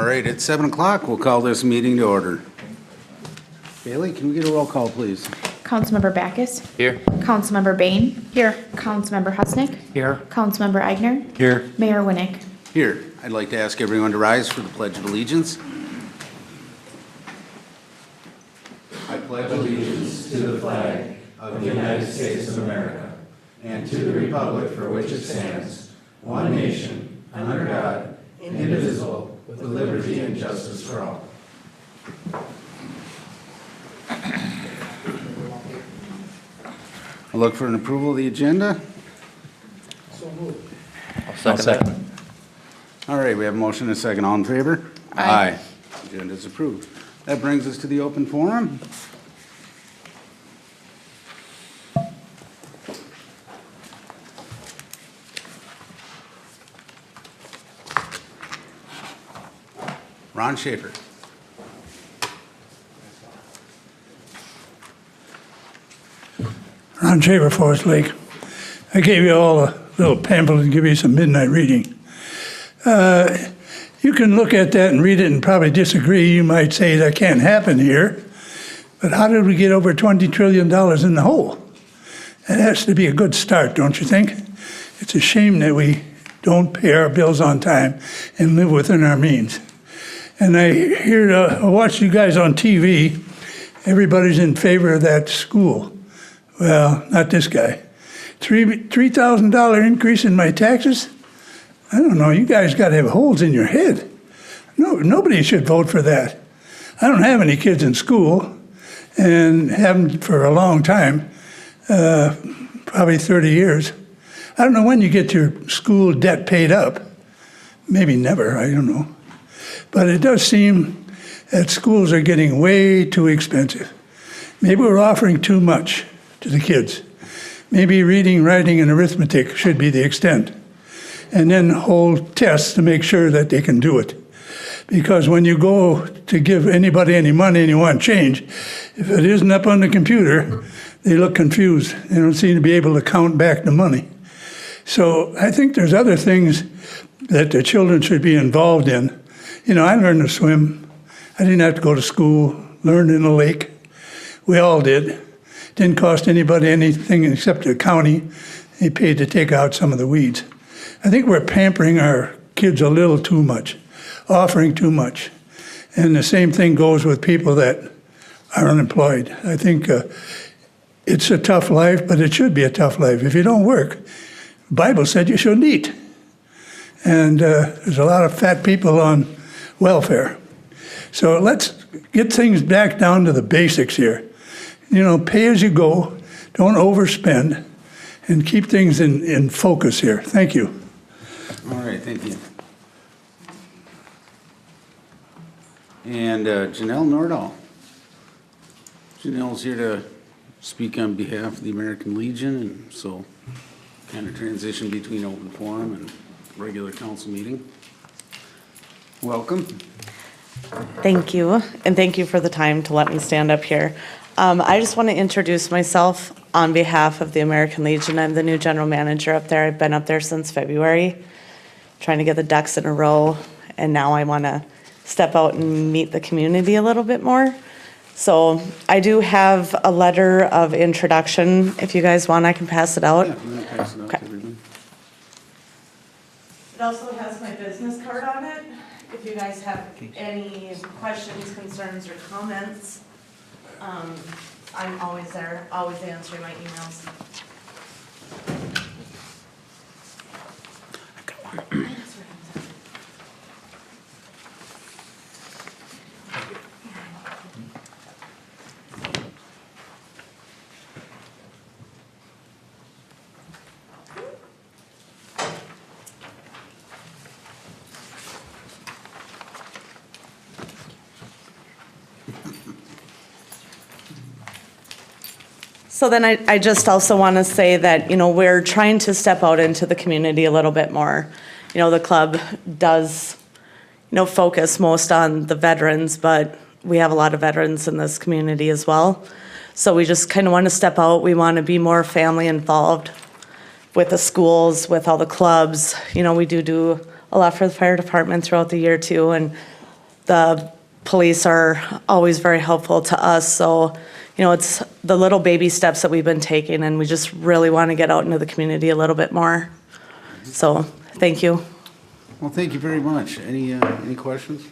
All right, it's 7 o'clock. We'll call this meeting to order. Bailey, can we get a roll call, please? Councilmember Backus. Here. Councilmember Bain. Here. Councilmember Husnick. Here. Councilmember Eigner. Here. Mayor Winnick. Here, I'd like to ask everyone to rise for the Pledge of Allegiance. I pledge allegiance to the flag of the United States of America and to the republic for which it stands, one nation, under God, indivisible, with liberty and justice for all. I look for an approval of the agenda. I'll second that. All right, we have a motion and a second. All in favor? Aye. Agenda is approved. That brings us to the open forum. Ron Schaefer. Ron Shaver, Forest Lake. I gave you all a little pamphlet and give you some midnight reading. You can look at that and read it and probably disagree. You might say that can't happen here. But how did we get over $20 trillion in the hole? That has to be a good start, don't you think? It's a shame that we don't pay our bills on time and live within our means. And I watch you guys on TV. Everybody's in favor of that school. Well, not this guy. $3,000 increase in my taxes? I don't know. You guys got to have holes in your head. No, nobody should vote for that. I don't have any kids in school, and haven't for a long time, probably 30 years. I don't know when you get your school debt paid up. Maybe never. I don't know. But it does seem that schools are getting way too expensive. Maybe we're offering too much to the kids. Maybe reading, writing, and arithmetic should be the extent. And then hold tests to make sure that they can do it. Because when you go to give anybody any money and you want change, if it isn't up on the computer, they look confused. They don't seem to be able to count back the money. So I think there's other things that the children should be involved in. You know, I learned to swim. I didn't have to go to school, learned in a lake. We all did. Didn't cost anybody anything except the county. They paid to take out some of the weeds. I think we're pampering our kids a little too much, offering too much. And the same thing goes with people that are unemployed. I think it's a tough life, but it should be a tough life. If you don't work, the Bible said you shouldn't eat. And there's a lot of fat people on welfare. So let's get things back down to the basics here. You know, pay as you go, don't overspend, and keep things in focus here. Thank you. All right, thank you. And Janelle Nordahl. Janelle's here to speak on behalf of the American Legion, and so kind of transition between open forum and regular council meeting. Welcome. Thank you, and thank you for the time to let me stand up here. I just want to introduce myself on behalf of the American Legion. I'm the new general manager up there. I've been up there since February, trying to get the ducks in a row, and now I want to step out and meet the community a little bit more. So I do have a letter of introduction. If you guys want, I can pass it out. Yeah, I'm gonna pass it out to everybody. It also has my business card on it. If you guys have any questions, concerns, or comments, I'm always there, always answering my emails. I got one. So then I just also want to say that, you know, we're trying to step out into the community a little bit more. You know, the club does, you know, focus most on the veterans, but we have a lot of veterans in this community as well. So we just kind of want to step out. We want to be more family involved with the schools, with all the clubs. You know, we do a lot for the fire department throughout the year too, and the police are always very helpful to us. So, it's the little baby steps that we've been taking, and we just really want to get out into the community a little bit more. So, thank you. Well, thank you very much. Any questions?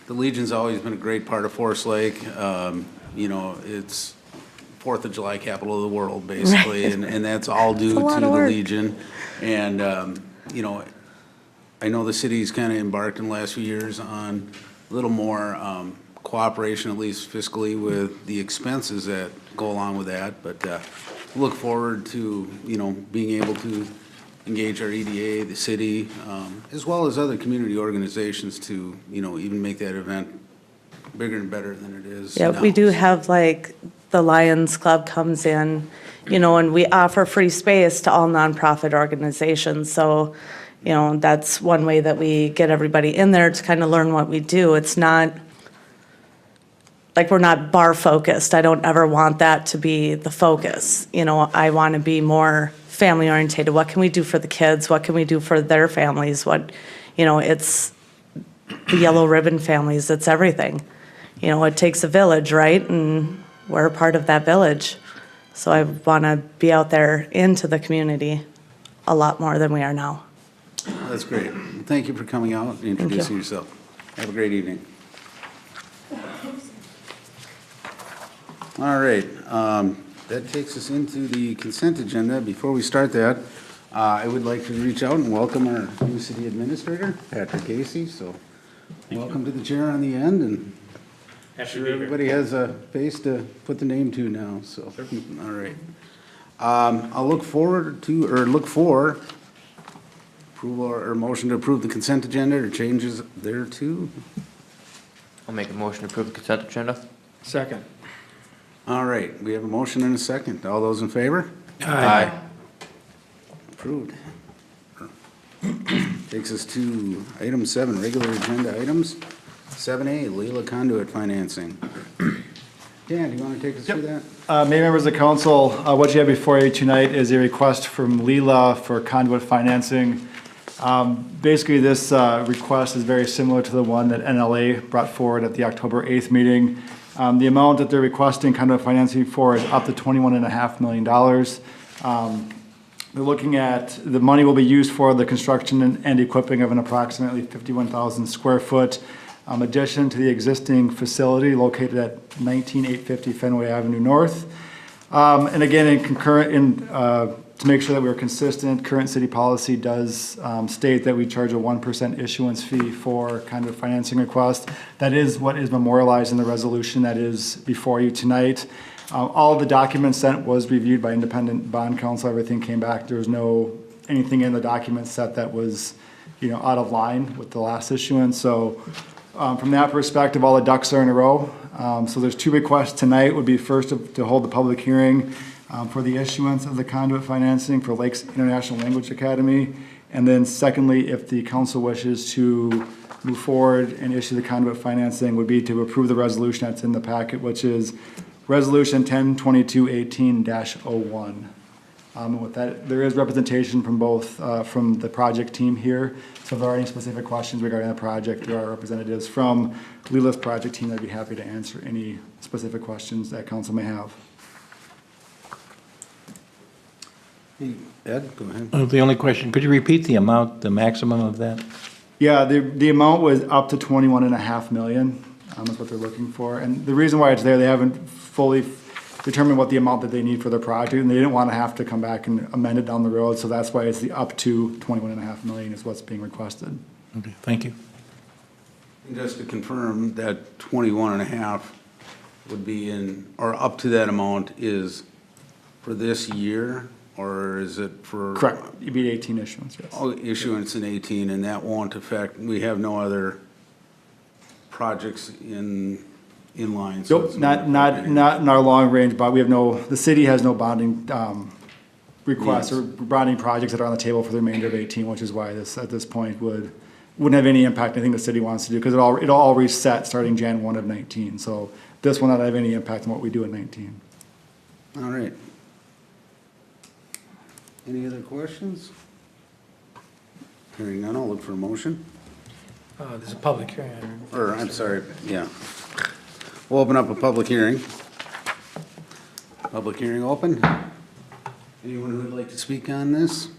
The Legion's always been a great part of Forest Lake. It's 4th of July capital of the world, basically, Right. and that's all due It's a lot to of the work. Legion. And, I know the city's kind of embarked in the last few years on a little more cooperation, at least fiscally, with the expenses that go along with that. But look forward to, being able to engage our EDA, the city, as well as other community organizations to, even make that event bigger and better than it is Yeah, now. we do have like the Lions Club comes in, and we offer free space to all nonprofit organizations. So, that's one way that we get everybody in there to kind of learn what we do. It's not, like, we're not bar focused. I don't ever want that to be the focus. I want to be more family oriented. What can we do for the kids? What can we do for their families? It's the yellow ribbon families, it's everything. It takes a village, right? And we're a part of that village. So I want to be out there into the community a lot more than we are now. That's great. Thank you for coming out and introducing yourself. Have a great evening. All right, that takes us into the consent agenda. Before we start that, I would like to reach out and welcome our new city administrator, Patrick Casey. So welcome to the chair on the end, and I'm sure everybody has a face to put the name to now, so, all right. I'll look for approval or motion to approve the consent agenda or changes thereto. I'll make a motion to approve the consent agenda. Second. All right, we have a motion and a second. All those in favor? Aye. Approved. Takes us to item 7, regular agenda items. 7A, Leela conduit financing. Dan, do you want to take us through that? Mayor, members of council, what you have before you tonight is a request from Leela for conduit financing. Basically, this request is very similar to the one that NLA brought forward at the October 8th meeting. The amount that they're requesting conduit financing for is up to $21.5 million. They're looking at, the money will be used for the construction and equipping of an approximately 51,000 square foot addition to the existing facility located at 19850 Fenway Avenue North. And again, to make sure that we're consistent, current city policy does state that we charge a 1% issuance fee for conduit financing request. That is what is memorialized in the resolution that is before you tonight. All of the documents sent was reviewed by independent bond counsel. Everything came back. There was anything in the document set that was, out of line with the last issuance. So from that perspective, all the ducks are in a row. So there's 2 requests tonight. Would be first to hold the public hearing for the issuance of the conduit financing for Lakes International Language Academy. And then secondly, if the council wishes to move forward and issue the conduit financing, would be to approve the resolution that's in the packet, which is Resolution 10-2218-01. And with that, there is representation from both, from the project team here. So if there are any specific questions regarding the project, there are representatives from Leela's project team that'd be happy to answer any specific questions that council may have. Hey, Ed, go ahead. The only question, could you repeat the amount, the maximum of that? Yeah, the amount was up to 21.5 million, is what they're looking for. And the reason why it's there, they haven't fully determined what the amount that they need for their project, and they didn't want to have to come back and amend it down the road, so that's why it's the up to 21.5 million is what's being requested. Okay, thank you. And just to confirm, that 21.5 would be or up to that amount is for this year, or is it for? Correct, it'd be 18 issuance, yes. Oh, issuance in 18, and that won't affect, we have no other projects in line? so Nope, it's not in our long range, but we have the city has no bonding requests or bonding projects that are on the table for the remainder of 18, which is why this, at this point, wouldn't have any impact, anything the city wants to do, because it'll all reset starting Jan 1 of 19. So this will not have any impact on what we do in 19. All right. Any other questions? Hearing none, I'll look for a motion. There's a public hearing. Or, I'm sorry, yeah. We'll open up a public hearing. Public hearing open. Anyone who would like to speak on this?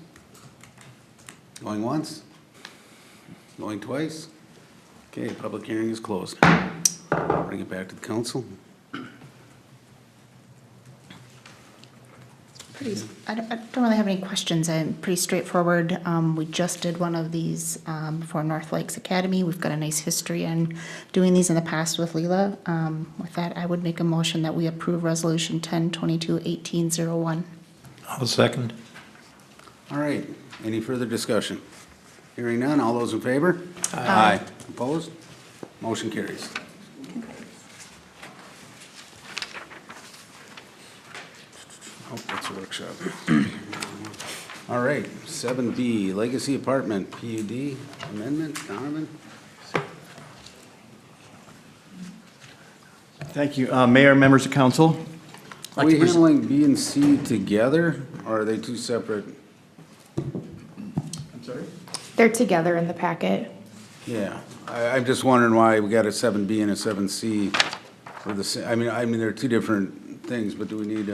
Going once? Going twice? Okay, public hearing is closed. Bring it back to the council. I don't really have any questions. I'm pretty straightforward. We just did one of these for North Lakes Academy. We've got a nice history in doing these in the past with Leela. With that, I would make a motion that we approve Resolution 10/22/1801. I'll second. All right, any further discussion? Hearing none, all those in favor? Aye. Opposed? Motion carries. Oh, that's a workshop. All right, 7B, Legacy Apartment, PUD Amendment, Donovan? Thank you. Mayor, members of council. Are we handling B and C together, or are they two separate? I'm sorry? They're together in the packet. Yeah, I'm just wondering why we got a 7B and a 7C for the, I mean, they're two different things, but do we need,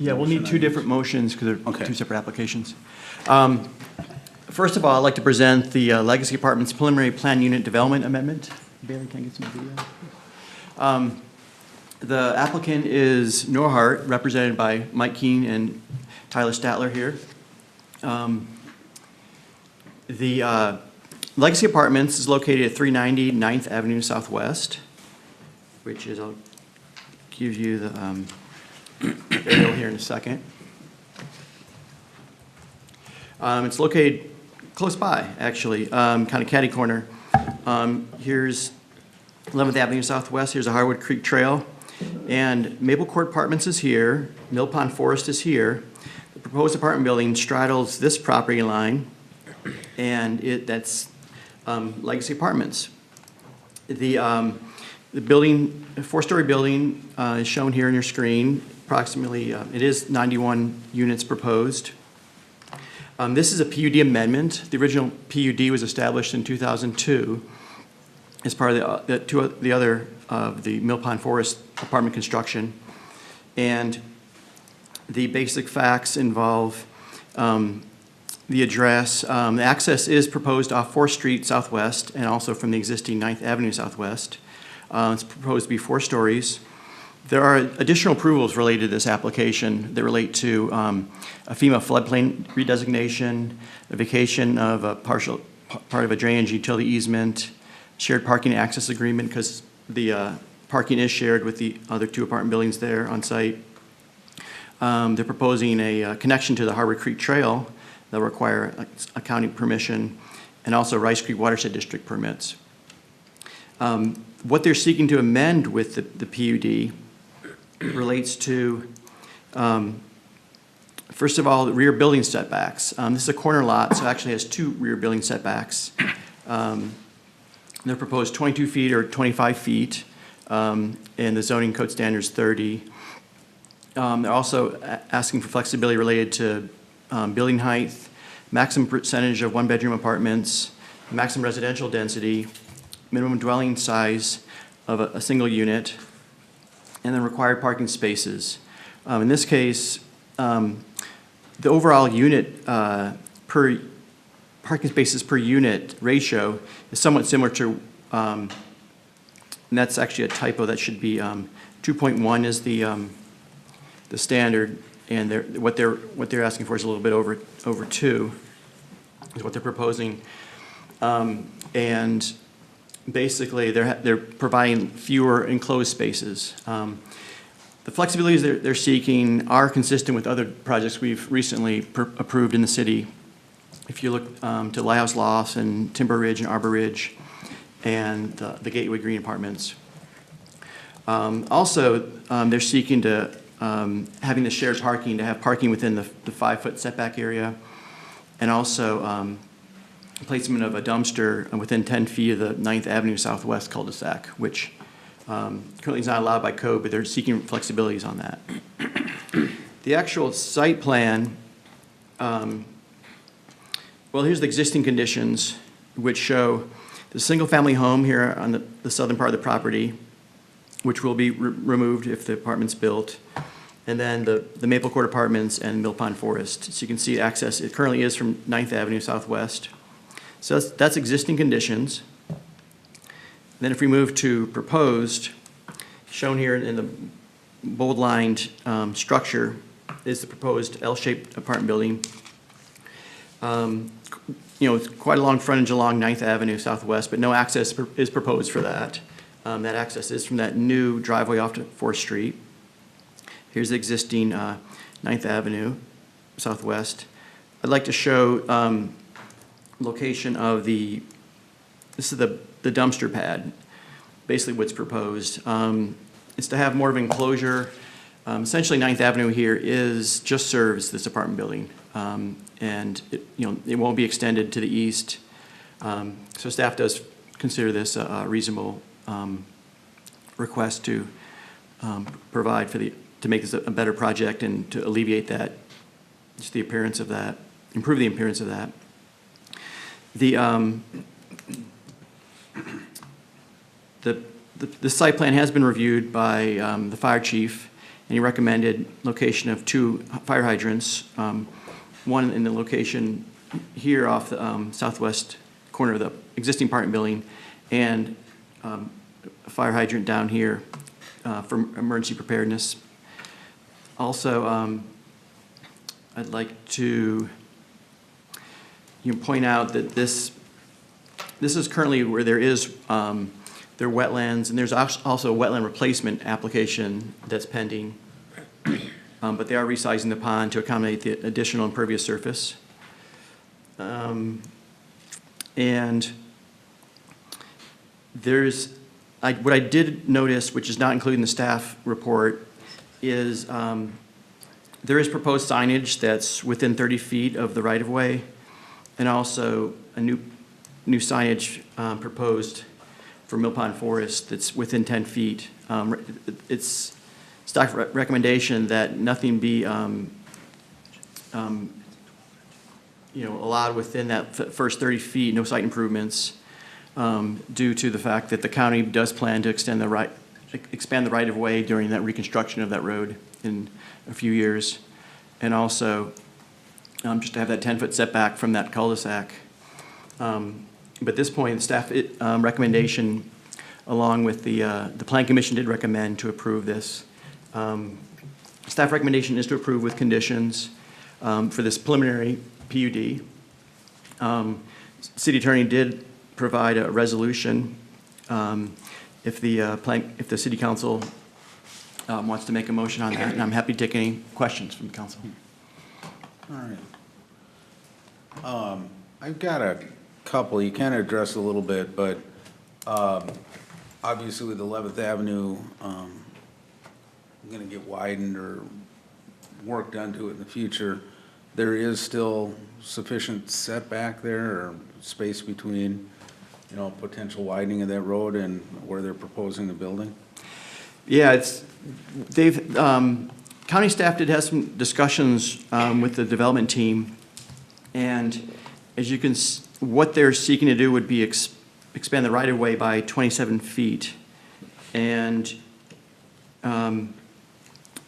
Yeah, we'll need two different motions because they're Okay. two separate applications. First of all, I'd like to present the Legacy Apartments Preliminary Plan Unit Development Amendment. Bailey, can I get some video? The applicant is Norhart, represented by Mike Keene and Tyler Statler here. The Legacy Apartments is located at 390 9th Avenue Southwest, which is, I'll give you the aerial here in a second. It's located close by, actually, kind of catty corner. Here's 11th Avenue Southwest, here's a Harwood Creek Trail, and Maple Court Apartments is here, Mill Pond Forest is here. The proposed apartment building straddles this property line, and that's Legacy Apartments. The building, a four-story building, is shown here on your screen. Approximately, it is 91 units proposed. This is a PUD amendment. The original PUD was established in 2002 as part of the other of the Mill Pond Forest apartment construction. And the basic facts involve the address. The access is proposed off 4th Street Southwest and also from the existing 9th Avenue Southwest. It's proposed to be 4 stories. There are additional approvals related to this application that relate to a FEMA floodplain redesignation, a vacation of a part of a drainage utility easement, shared parking access agreement because the parking is shared with the other 2 apartment buildings there on site. They're proposing a connection to the Harwood Creek Trail that'll require a county permission and also Rice Creek Watershed District permits. What they're seeking to amend with the PUD relates to, first of all, the rear building setbacks. This is a corner lot, so it actually has 2 rear building setbacks. They're proposed 22 feet or 25 feet, and the zoning code standard is 30. They're also asking for flexibility related to building height, maximum percentage of one-bedroom apartments, maximum residential density, minimum dwelling size of a single unit, and then required parking spaces. In this case, the overall unit per parking spaces per unit ratio is somewhat similar to, and that's actually a typo. That should be 2.1 is the standard, and what they're asking for is a little bit over 2 is what they're proposing, and basically they're providing fewer enclosed spaces. The flexibilities they're seeking are consistent with other projects we've recently approved in the city. If you look to Lighthouse Lofts and Timber Ridge and Arbor Ridge and the Gateway Green Apartments. Also, they're seeking to having the shared parking, to have parking within the 5-foot setback area, and also placement of a dumpster within 10 feet of the 9th Avenue Southwest cul-de-sac, which currently is not allowed by code, but they're seeking flexibilities on that. The actual site plan Well, here's the existing conditions, which show the single-family home here on the southern part of the property, which will be removed if the apartment's built, and then the Maple Court Apartments and Mill Pond Forest. So you can see access, it currently is from 9th Avenue Southwest. So that's existing conditions. Then if we move to proposed, shown here in the bold-lined structure is the proposed L-shaped apartment building. It's quite a long frontage along 9th Avenue Southwest, but no access is proposed for that. That access is from that new driveway off to 4th Street. Here's the existing 9th Avenue Southwest. I'd like to show location of this is the dumpster pad, basically what's proposed. It's to have more of an enclosure. Essentially, 9th Avenue here just serves this apartment building. And it won't be extended to the east. So staff does consider this a reasonable request to provide to make this a better project and to alleviate that, just the appearance of that, improve the appearance of that. The site plan has been reviewed by the fire chief, and he recommended location of 2 fire hydrants, one in the location here off the southwest corner of the existing apartment building, and a fire hydrant down here for emergency preparedness. Also, I'd like to point out that this is currently where there are wetlands, and there's also a wetland replacement application that's pending. But they are resizing the pond to accommodate the additional impervious surface. And what I did notice, which is not included in the staff report, is there is proposed signage that's within 30 feet of the right-of-way, and also a new signage proposed for Mill Pond Forest that's within 10 feet. It's staff recommendation that nothing be allowed within that first 30 feet, no site improvements, due to the fact that the county does plan to expand the right-of-way during that reconstruction of that road in a few years, and also just to have that 10-foot setback from that cul-de-sac. But at this point, the staff recommendation, along with the Plan Commission did recommend to approve this. Staff recommendation is to approve with conditions for this preliminary PUD. City Attorney did provide a resolution if the City Council wants to make a motion on that, and I'm happy to take any questions from the council. All right. I've got a couple, you kind of addressed a little bit, but obviously with 11th Avenue, going to get widened or work done to it in the future, there is still sufficient setback there or space between, potential widening of that road and where they're proposing the building? Yeah, county staff did have some discussions with the development team, and as you can, what they're seeking to do would be expand the right-of-way by 27 feet, and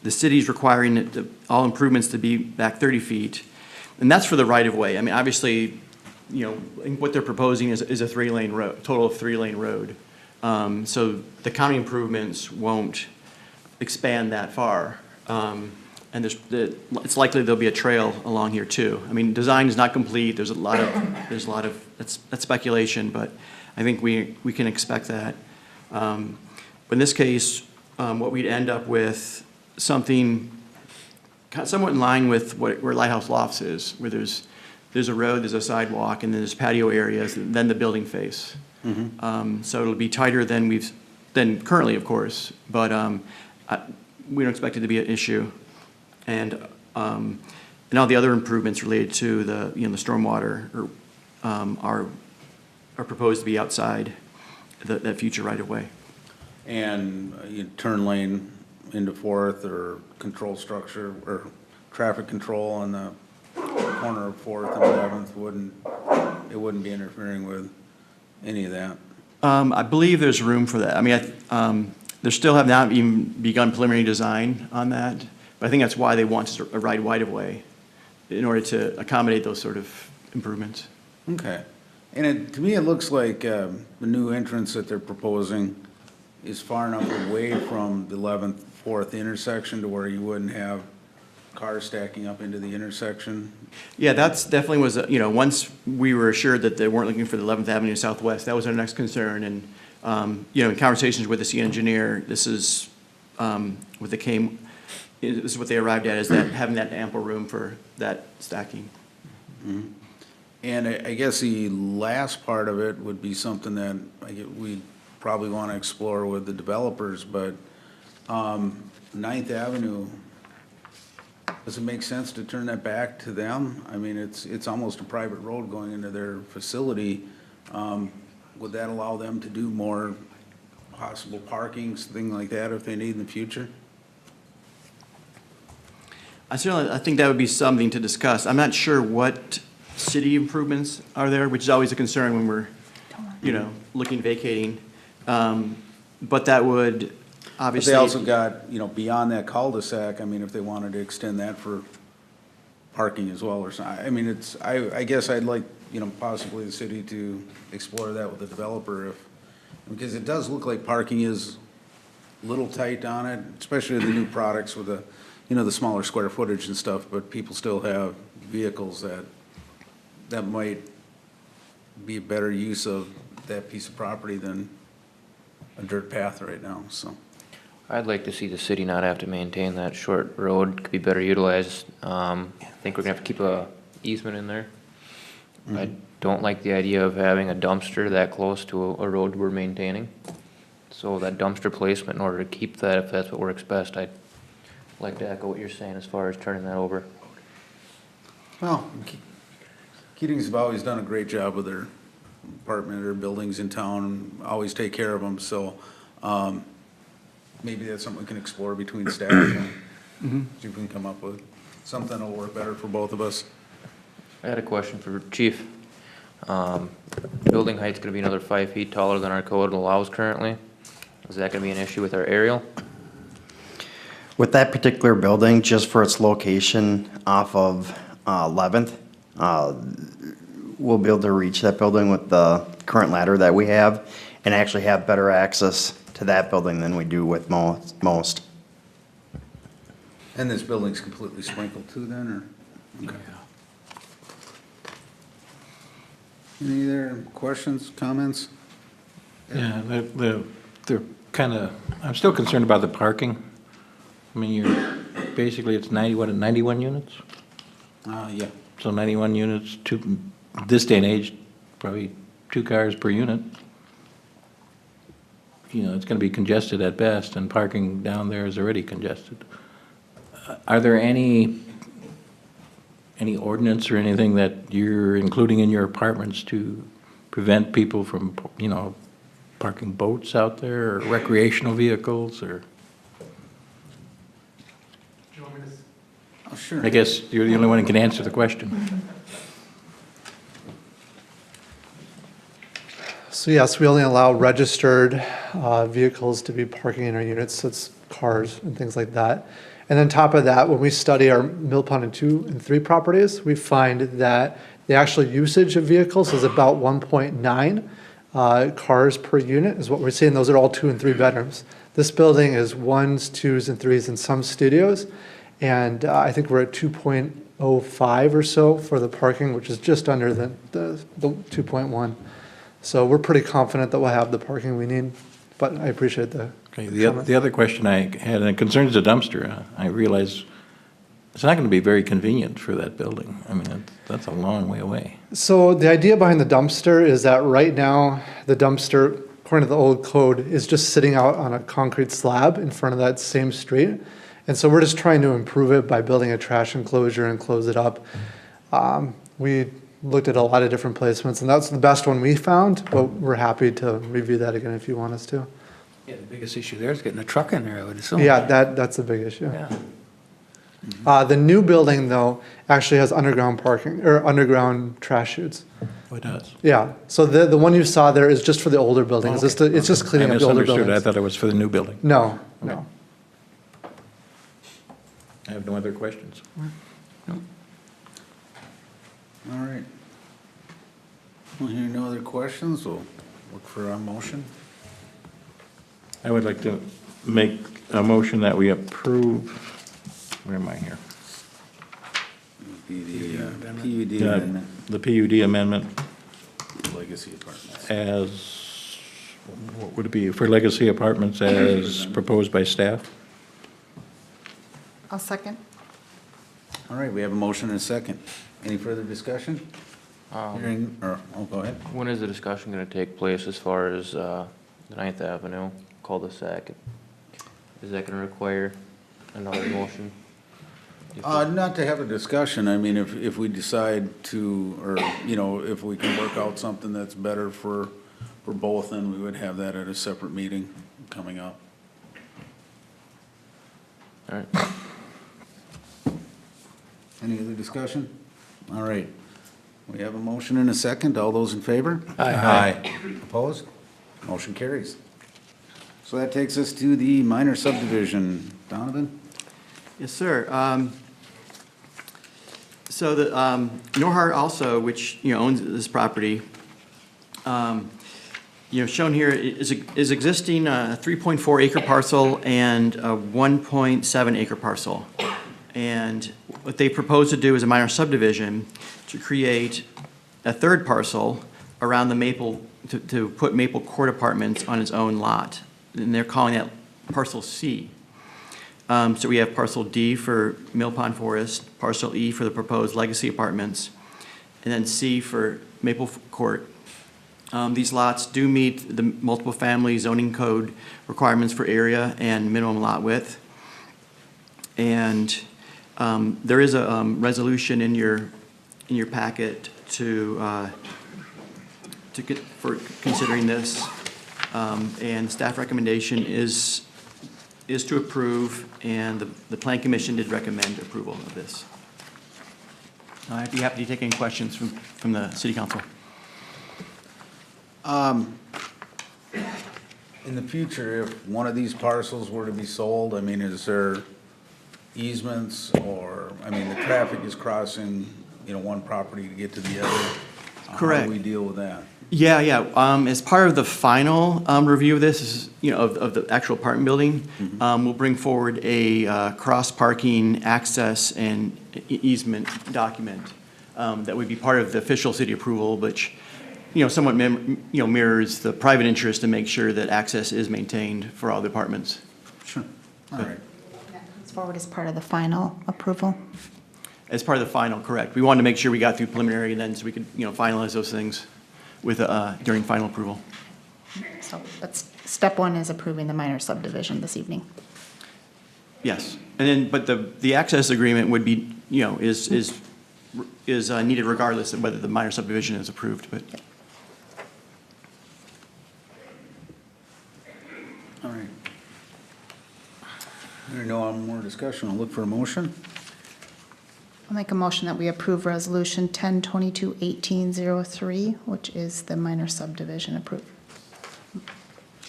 the city's requiring all improvements to be back 30 feet, and that's for the right-of-way. I mean, obviously, what they're proposing is a 3-lane road, total of 3-lane road. So the county improvements won't expand that far. And it's likely there'll be a trail along here too. I mean, design is not complete. There's a lot of that's speculation, but I think we can expect that. But in this case, what we'd end up with something somewhat in line with where Lighthouse Lofts is, where there's a road, there's a sidewalk, and then there's patio areas, and then the building face. Mm-hmm. So it'll be tighter than currently, of course, but we don't expect it to be an issue. And all the other improvements related to the stormwater are proposed to be outside that future right-of-way. And turn lane into 4th or control structure or traffic control on the corner of 4th and 11th wouldn't be interfering with any of that. I believe there's room for that. I mean, they still have not even begun preliminary design on that, but I think that's why they want a right right-of-way, in order to accommodate those sort of improvements. Okay. And to me, it looks like the new entrance that they're proposing is far enough away from the 11th, 4th intersection to where you wouldn't have cars stacking up into the intersection. Yeah, that's definitely was, once we were assured that they weren't looking for the 11th Avenue Southwest, that was our next concern. And, in conversations with the city engineer, this is what they arrived at, is that having that ample room for that stacking. And I guess the last part of it would be something that we probably want to explore with the developers, but 9th Avenue, does it make sense to turn that back to them? I mean, it's almost a private road going into their facility. Would that allow them to do more possible parkings, things like that, if they need in the future? I think that would be something to discuss. I'm not sure what city improvements are there, which is always a concern when we're, looking, vacating. But that would But obviously. they also got, beyond that cul-de-sac, I mean, if they wanted to extend that for parking as well or something. I mean, I guess I'd like, possibly the city to explore that with the developer because it does look like parking is a little tight on it, especially the new products with the, the smaller square footage and stuff, but people still have vehicles that might be a better use of that piece of property than a dirt path right now, so. I'd like to see the city not have to maintain that short road, could be better utilized. I think we're gonna have to keep a easement in there. I don't like the idea of having a dumpster that close to a road we're maintaining. So that dumpster placement, in order to keep that, if that's what works best, I'd like to echo what you're saying as far as turning that over. Well, Keating's have always done a great job with their apartment or buildings in town, always take care of them, so, maybe that's something we can explore between staff and see if we can come up with something that'll work better for both of us. I had a question for Chief. Building height's gonna be another 5 feet taller than our code allows currently. Is that gonna be an issue with our aerial? With that particular building, just for its location off of 11th, we'll be able to reach that building with the current ladder that we have and actually have better access to that building than we do with most. And this building's completely sprinkled too then, or? Okay. Any other questions, comments? Yeah, they're kind of, I'm still concerned about the parking. I mean, basically it's 91 units? Yeah. So 91 units, this day and age, probably 2 cars per unit. It's going to be congested at best, and parking down there is already congested. Are there any ordinance or anything that you're including in your apartments to prevent people from, parking boats out there or recreational vehicles or? Oh, sure. I guess you're the only one who can answer the question. So yes, we only allow registered vehicles to be parking in our units, so it's cars and things like that. And on top of that, when we study our Mill Pond 2 and 3 properties, we find that the actual usage of vehicles is about 1.9 cars per unit is what we're seeing. Those are all 2 and 3 bedrooms. This building is 1s, 2s, and 3s in some studios. And I think we're at 2.05 or so for the parking, which is just under the 2.1. So we're pretty confident that we'll have the parking we need, but I appreciate the Okay, comment. the other question I had, and it concerns the dumpster. I realize it's not going to be very convenient for that building. I mean, that's a long way away. So the idea behind the dumpster is that right now, the dumpster, according to the old code, is just sitting out on a concrete slab in front of that same street. And so we're just trying to improve it by building a trash enclosure and close it up. We looked at a lot of different placements, and that's the best one we found, but we're happy to review that again if you want us to. Yeah, the biggest issue there is getting a truck in there, I would assume. Yeah, that's a big issue. Yeah. The new building, though, actually has underground parking, or underground trash chutes. Oh, it does. Yeah, so the one you saw there is just for the older buildings. It's just cleaning I up the older misunderstood. I buildings. thought it was for the new building. No, no. I have no other questions. All right. Well, hearing no other questions, we'll look for a motion. I would like to make a motion that we approve, where am I here? Be the PUD Uh, amendment, The PUD amendment legacy apartments. as, what would it be, for Legacy Apartments as proposed by staff? I'll second. All right, we have a motion and a second. Any further discussion? Hearing, go ahead. When is the discussion gonna take place as far as, the Ninth Avenue cul-de-sac? Is that gonna require another motion? Not to have a discussion, I mean, if we decide to, or, you know, if we can work out something that's better for both, then we would have that at a separate meeting coming up. All right. Any other discussion? All right. We have a motion and a second. All those in favor? Aye. Opposed? Motion carries. So that takes us to the minor subdivision. Donovan? Yes, sir. So the Norhart also, which, you know, owns this property, you know, shown here is existing 3.4 acre parcel and a 1.7 acre parcel. And what they propose to do is a minor subdivision to create a third parcel around the Maple, to put Maple Court Apartments on its own lot. And they're calling that parcel C. So we have parcel D for Mill Pond Forest, parcel E for the proposed Legacy Apartments, and then C for Maple Court. These lots do meet the multiple family zoning code requirements for area and minimum lot width. And there is a resolution in your packet for considering this. And staff recommendation is to approve, and the plan commission did recommend approval of this. I'd be happy to take any questions from the city council. In the future, if one of these parcels were to be sold, I mean, is there easements or, I mean, the traffic is crossing, you know, one property to get to the other? How Correct. do we deal with that? Yeah. As part of the final review of this, is, you know, of the actual apartment building, we'll bring forward a cross-parking access and easement document that would be part of the official city approval, which, you know, somewhat mirrors the private interest to make sure that access is maintained for all the apartments. Sure. All right. That comes forward as part of the final approval. As part of the final, correct. We wanted to make sure we got through preliminary, and then so we could, you know, finalize those things with during final approval. So that's, step one is approving the minor subdivision this evening. Yes, and then, but the access agreement would be, you know, is needed regardless of whether the minor subdivision is approved, but. All right. There no more discussion. I'll look for a motion. I'll make a motion that we approve resolution 10/22/1803, which is the minor subdivision approved.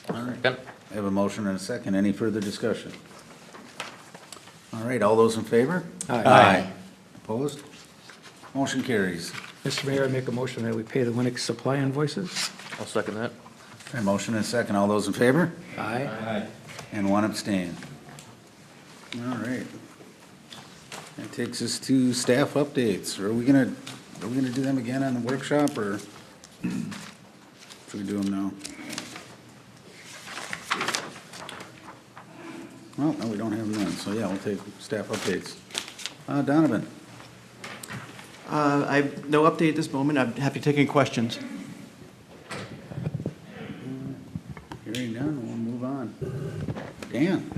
All right. Second. I have a motion and a second. Any further discussion? All right, all those in favor? Aye. Opposed? Motion carries. Mr. Mayor, I make a motion that we pay the Winnick supply invoices. I'll second that. A motion and a second. All those in favor? Aye. And one abstain. All right. That takes us to staff updates. Are we gonna do them again on the workshop, or should we do them now? Well, no, we don't have none, so yeah, we'll take staff updates. Donovan? I have no update at this moment. I'm happy to take any questions. Hearing none, we'll move on. Dan?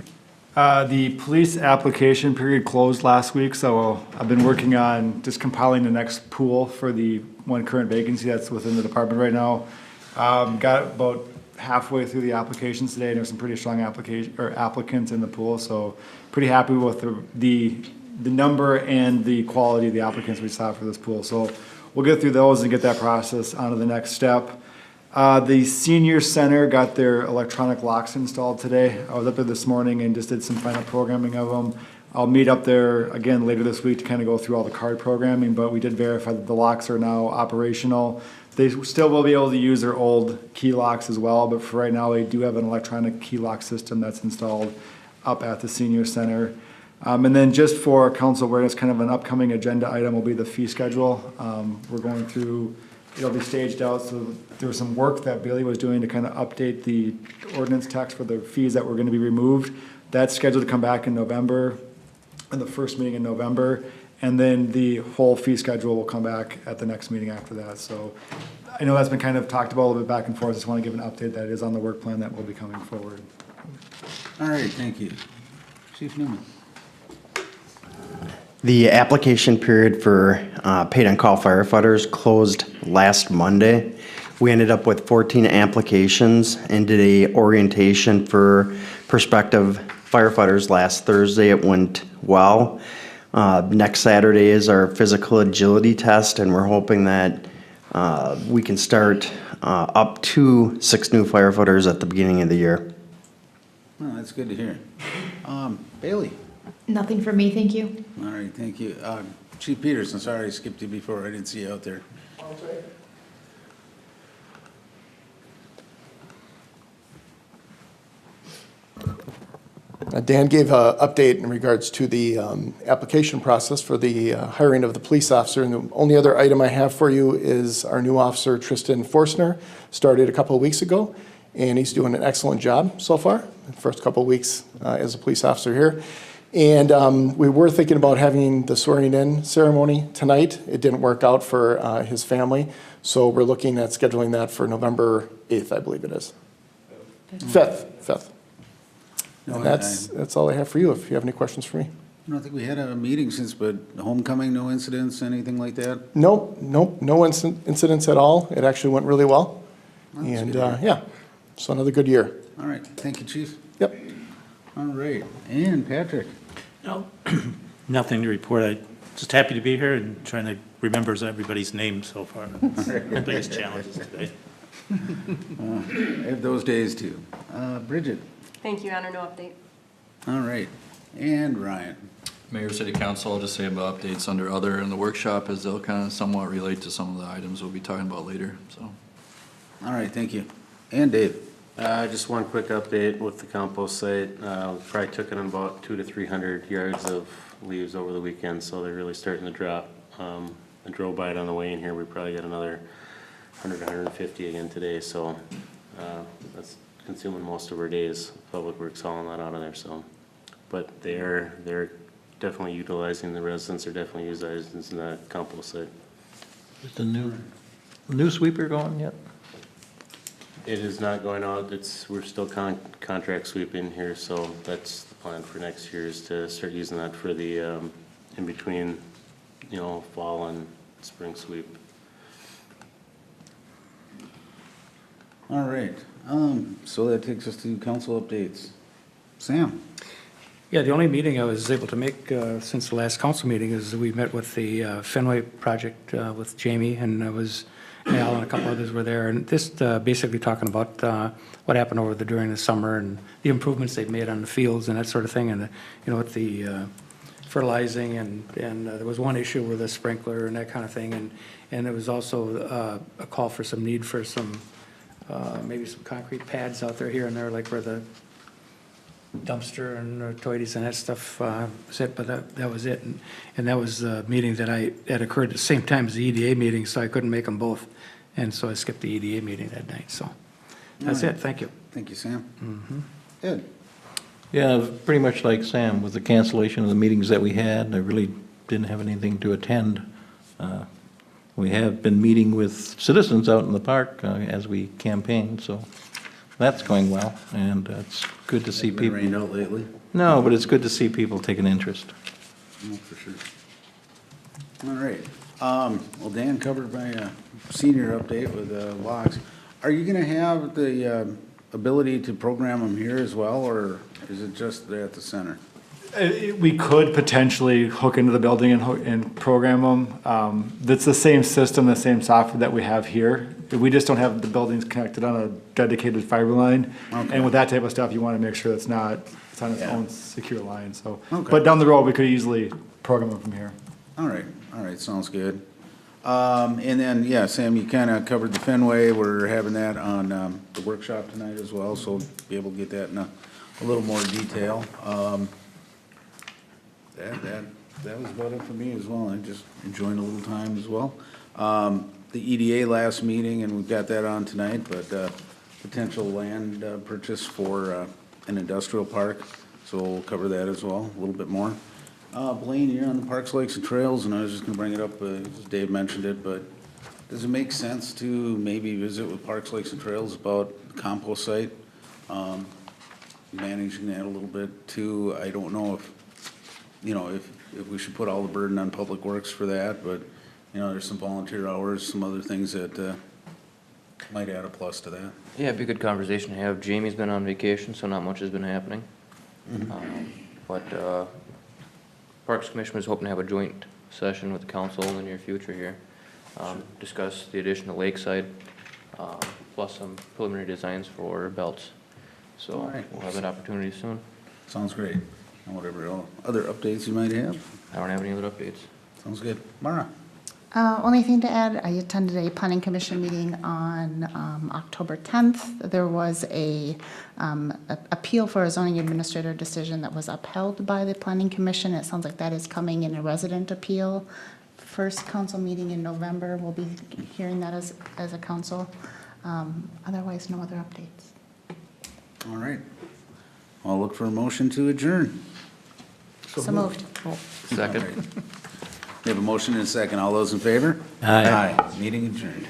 The police application period closed last week, so I've been working on just compiling the next pool for the one current vacancy that's within the department right now. Got about halfway through the applications today, and there's some pretty strong applicants in the pool, so pretty happy with the the number and the quality of the applicants we saw for this pool. So we'll get through those and get that process on to the next step. The senior center got their electronic locks installed today. I was up there this morning and just did some final programming of them. I'll meet up there again later this week to kind of go through all the card programming, but we did verify that the locks are now operational. They still will be able to use their old key locks as well, but for right now, they do have an electronic key lock system that's installed up at the senior center. And then just for council awareness, kind of an upcoming agenda item will be the fee schedule. We're going through, it'll be staged out, so there was some work that Bailey was doing to kind of update the ordinance text for the fees that were going to be removed. That's scheduled to come back in November, in the first meeting in November, and then the whole fee schedule will come back at the next meeting after that. So I know that's been kind of talked about a little bit back and forth. I just want to give an update that it is on the work plan that will be coming forward. All right, thank you. Chief Newman. The application period for paid-on-call firefighters closed last Monday. We ended up with 14 applications and did a orientation for prospective firefighters last Thursday. It went well. Next Saturday is our physical agility test, and we're hoping that we can start up to 6 new firefighters at the beginning of the year. Well, that's good to hear. Bailey. Nothing for me, thank you. All right, thank you. Chief Peterson, sorry I skipped you before. I didn't see you out there. Dan gave an update in regards to the application process for the hiring of the police officer. And the only other item I have for you is our new officer, Tristan Forstner, started a couple of weeks ago, and he's doing an excellent job so far, the first couple of weeks as a police officer here. And we were thinking about having the swearing-in ceremony tonight. It didn't work out for his family, so we're looking at scheduling that for November 8th, I believe it is. 5th. No, And that's all I have for you, if you have any questions for me. I don't think we had a meeting since, but homecoming, no incidents, anything like that? No incidents at all. It actually went really well. Well, that's And, good to hear. yeah, so another good year. All right, thank you, Chief. Yep. All right, and Patrick. No, nothing to report. I'm just happy to be here and trying to remember everybody's name so far. The biggest challenges today. I have those days too. Bridget. Thank you, Honor, no update. All right, and Ryan. Mayor, City Council, I'll just say about updates under other in the workshop as they'll kind of somewhat relate to some of the items we'll be talking about later, so. All right, thank you. And Dave. Just one quick update with the compost site. Probably took in about 200 to 300 yards of leaves over the weekend, so they're really starting to drop. I drove by it on the way in here. We probably got another 100 to 150 again today, so that's consuming most of our days. Public Works hauling that out of there, so. But they're definitely utilizing, the residents are definitely utilizing the compost site. Is the new sweeper going yet? It is not going out. We're still contract sweeping here, so that's the plan for next year is to start using that for the, in between, fall and spring sweep. All right, so that takes us to council updates. Sam? Yeah, the only meeting I was able to make since the last council meeting is we met with the Fenway project with Jamie, and I was, Al and a couple others were there, and just basically talking about what happened during the summer and the improvements they've made on the fields and that sort of thing, and with the fertilizing, and there was one issue with the sprinkler and that kind of thing, and there was also a call for some need for some maybe some concrete pads out there here and there, like where the dumpster and toilettes and that stuff sit, but that was it. And that was a meeting that occurred at the same time as the EDA meeting, so I couldn't make them both. And so I skipped the EDA meeting that night, so that's it, thank you. Thank you, Sam. Ed? Yeah, pretty much like Sam, with the cancellation of the meetings that we had, I really didn't have anything to attend. We have been meeting with citizens out in the park as we campaign, so that's going well, and it's good to see people. Rained out lately? No, but it's good to see people take an interest. No, for sure. All right, well, Dan covered my senior update with locks. Are you gonna have the ability to program them here as well, or is it just there at the center? We could potentially hook into the building and program them. That's the same system, the same software that we have here. We just don't have the buildings connected on a dedicated fiber line. Okay. And with that type of stuff, you want to make sure it's on its Yeah. own secure line, so. Okay. But down the road, we could easily program them from here. All right, sounds good. And then, yeah, Sam, you kind of covered the Fenway. We're having that on the workshop tonight as well, so be able to get that in a little more detail. That was about it for me as well. I just enjoying a little time as well. The EDA last meeting, and we've got that on tonight, but potential land purchase for an industrial park, so we'll cover that as well, a little bit more. Blaine, you're on the Parks, Lakes, and Trails, and I was just gonna bring it up, as Dave mentioned it, but does it make sense to maybe visit with Parks, Lakes, and Trails about the compost site? Managing that a little bit too. I don't know if, if we should put all the burden on Public Works for that, but, there's some volunteer hours, some other things that might add a plus to that. Yeah, it'd be a good conversation to have. Jamie's been on vacation, so not much has been happening. But Parks Commission was hoping to have a joint session with the council in the near future here. Discuss the addition of Lakeside, plus some preliminary designs for belts. So All right. we'll have that opportunity soon. Sounds great. And whatever other updates you might have, I don't have any other updates. sounds good. Mara? Only thing to add, I attended a planning commission meeting on October 10th. There was a appeal for a zoning administrator decision that was upheld by the planning commission. It sounds like that is coming in a resident appeal. First council meeting in November, we'll be hearing that as a council. Otherwise, no other updates. All right. I'll look for a motion to adjourn. So moved. Second. All right. We have a motion and a second. All those in favor? Aye. Meeting adjourned.